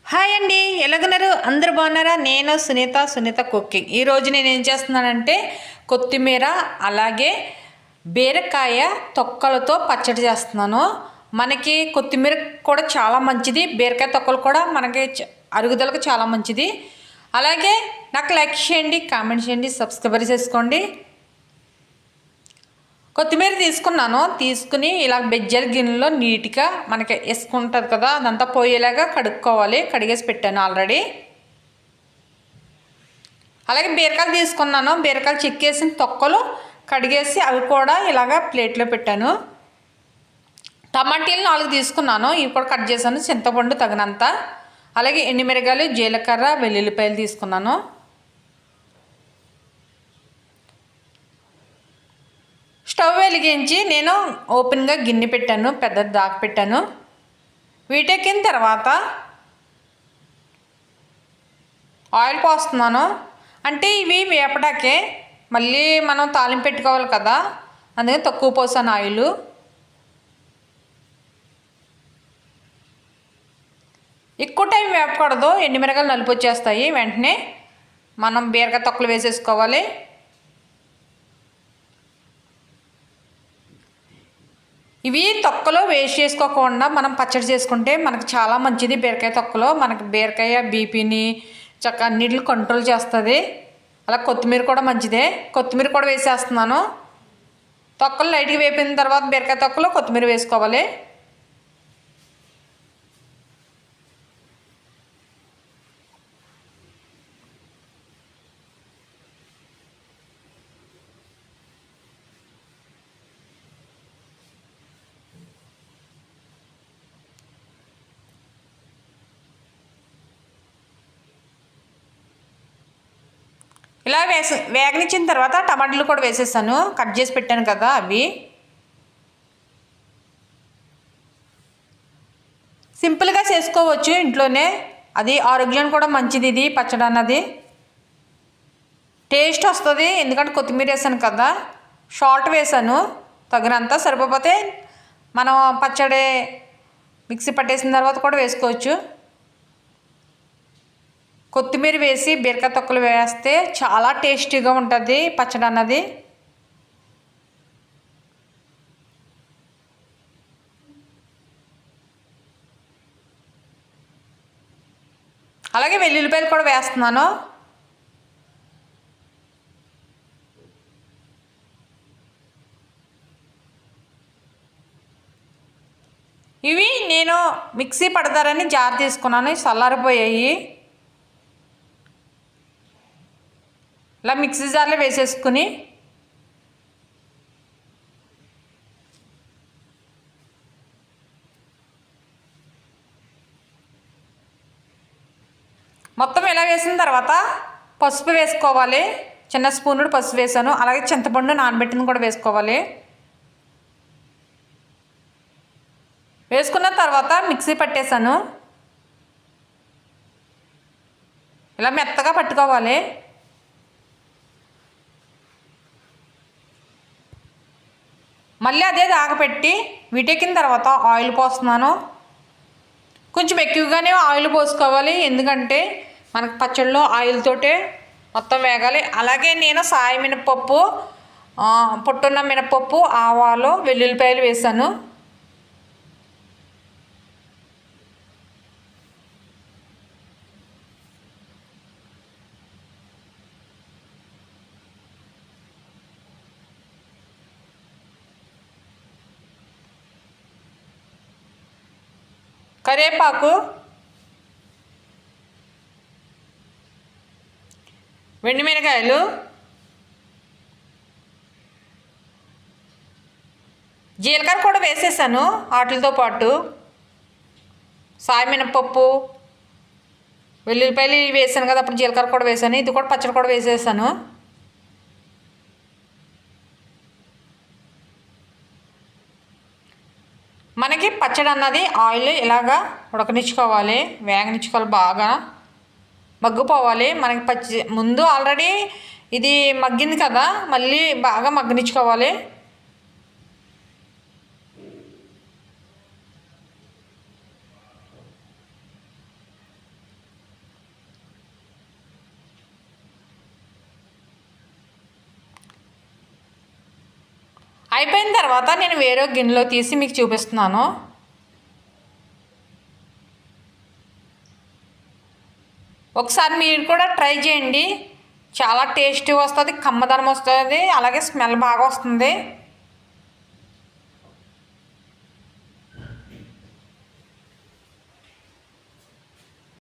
Hi అండి, ఎలాగున్నారు? అందరు బాగున్నారా? నేను సునీత కుకింగ్. ఈరోజు నేను ఏం చేస్తున్నానంటే కొత్తిమీర అలాగే బీరకాయ తొక్కలతో పచ్చడి చేస్తున్నాను. మనకి కొత్తిమీర కూడా చాలా మంచిది, బీరకాయ తొక్కలు కూడా మనకి అరుగుదలకు చాలా మంచిది. అలాగే నాకు లైక్ చేయండి, కామెంట్ చేయండి, సబ్స్క్రైబ్ చేసుకోండి. కొత్తిమీర తీసుకుని ఇలా బెజ్జల గిన్నెలో నీట్గా మనకి వేసుకుంటుంది కదా, అదంతా పోయేలాగా కడుక్కోవాలి. కడిగేసి పెట్టాను ఆల్రెడీ. అలాగే బీరకాయలు తీసుకున్నాను, బీరకాయలు చెక్కేసిన తొక్కలు కడిగేసి అవి కూడా ఇలాగా ప్లేట్లో పెట్టాను. టమాటీలు 4 తీసుకున్నాను, ఇవి కూడా కట్ చేశాను. చింతపండు తగినంత, అలాగే ఎండుమిరగాయలు, జీలకర్ర, వెల్లుల్లిపాయలు తీసుకున్నాను. స్టవ్ వెలిగించి నేను ఓపెన్గా గిన్నె పెట్టాను, పెద్దది దాకా పెట్టాను. వీటెక్కిన తర్వాత ఆయిల్ పోస్తున్నాను. అంటే ఇవి వేపడాకే, మళ్ళీ మనం తాలింపు పెట్టుకోవాలి కదా, అందుకే తక్కువ పోసాను ఆయిల్. ఎక్కువ టైం వేపకూడదు, ఎండుమిరగాయలు నలుపు వచ్చేస్తాయి. వెంటనే మనం బీరకాయ తొక్కలు వేసేసుకోవాలి. ఇవి తొక్కలో వేస్ట్ చేసుకోకుండా మనం పచ్చడి చేసుకుంటే మనకు చాలా మంచిది. బీరకాయ తొక్కలో మనకి బీరకాయ బీపీని చక్కగా అన్నిటిని కంట్రోల్ చేస్తుంది. అలా కొత్తిమీర కూడా మంచిదే, కొత్తిమీర కూడా వేసేస్తున్నాను. తొక్కలు లైట్గా వేపిన తర్వాత బీరకాయ తొక్కలో కొత్తిమీర వేసుకోవాలి. ఇలా వేగనిచ్చిన తర్వాత టమాటాలు కూడా వేసేసాను, కట్ చేసి పెట్టాను కదా అవి. సింపుల్గా చేసుకోవచ్చు ఇంట్లోనే, అది ఆరోగ్యానికి కూడా మంచిది. ఇది పచ్చడి అన్నది టేస్ట్ వస్తుంది, ఎందుకంటే కొత్తిమీర వేసాను కదా. సాల్ట్ వేసాను తగినంత, సరిపోతే మనం పచ్చడి మిక్సీ పట్టేసిన తర్వాత కూడా వేసుకోవచ్చు. కొత్తిమీర వేసి బీరకాయ తొక్కలు వేస్తే చాలా టేస్టీగా ఉంటుంది పచ్చడి అన్నది. అలాగే వెల్లుల్లిపాయలు కూడా వేస్తున్నాను. ఇవి నేను మిక్సీ పడతారని జార్ తీసుకున్నాను, చల్లారిపోయాయి. ఇలా మిక్సీ జార్లో వేసేసుకుని మొత్తం ఇలా వేసిన తర్వాత పసుపు వేసుకోవాలి. చిన్న స్పూనుడు పసుపు వేసాను. అలాగే చింతపండు నానబెట్టింది కూడా వేసుకోవాలి. వేసుకున్న తర్వాత మిక్సీ పట్టేశాను. ఇలా మెత్తగా పట్టుకోవాలి. మళ్ళీ అదే దాగపెట్టి వీటెక్కిన తర్వాత ఆయిల్ పోస్తున్నాను. కొంచెం ఎక్కువగానే ఆయిల్ పోసుకోవాలి, ఎందుకంటే మనకు పచ్చడిలో ఆయిల్ తోటే మొత్తం వేగాలి. అలాగే నేను సాయి మినపప్పు, పొట్టున్న మినపప్పు, ఆవాలు, వెల్లుల్లిపాయలు వేసాను. కరివేపాకు, ఎండుమిరకాయలు, జీలకర్ర కూడా వేసేసాను వాటితో పాటు. సాయి మినపప్పు, వెల్లుల్లిపాయలు వేసాను కదా, అప్పుడు జీలకర్ర కూడా వేసాను. ఇది కూడా పచ్చడి కూడా వేసేసాను. మనకి పచ్చడి అన్నది ఆయిల్ ఇలాగా ఉడకనిచ్చుకోవాలి, వేగనిచ్చుకోవాలి, బాగా మగ్గిపోవాలి. మనకి ముందు ఆల్రెడీ ఇది మగ్గింది కదా, మళ్ళీ బాగా మగ్గనిచ్చుకోవాలి. అయిపోయిన తర్వాత నేను వేరే గిన్నెలో తీసి మీకు చూపిస్తున్నాను. ఒకసారి మీరు కూడా ట్రై చేయండి, చాలా టేస్టీగా వస్తుంది, కమ్మదనం వస్తుంది, అలాగే స్మెల్ బాగా వస్తుంది.